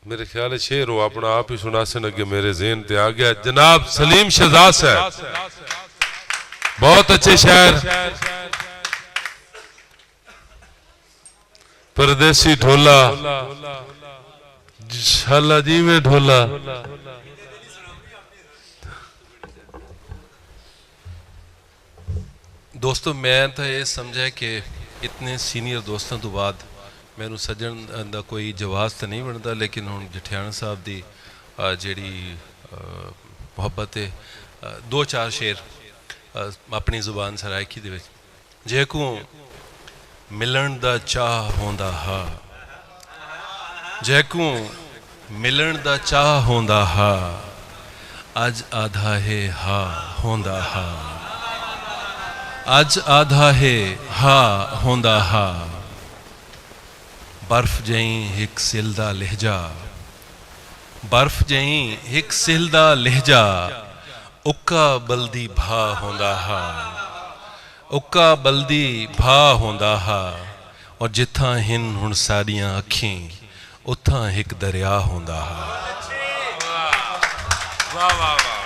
मेरे ख्याल है शेर हो अपना आप ही सुना से अगे मेरे ज़हन ते आ गया। जनाब सलीम शहजाद साहब, बहुत अच्छे शायर। परदेसी ढोला शाला जी में ढोला। दोस्तों मैं तो ये समझा कि इतने सीनियर दोस्तों तो बाद मैनू सज्जन का कोई जवाब तो नहीं बनता, लेकिन हुण जठियाना साहब की जिहड़ी मुहब्बत है, दो चार शेर अपनी जुबान सरायकी दे विच। जेकू मिलन दा चाह होंदा हा, जैकू मिलन दा चाह होंदा हा, अज आधा है हा होंदा हा, अज आधा है हा होंदा हा। बर्फ जई एक सिलदा लहजा, बर्फ जई एक सिलदा लहजा, उक्का बल्दी भा होंदा हा, उक्का बल्दी भा होंदा हा। और जिथा हिन हुण साड़ियां अखीं, उथा एक दरिया होंदा हा। वाह वाह वाह।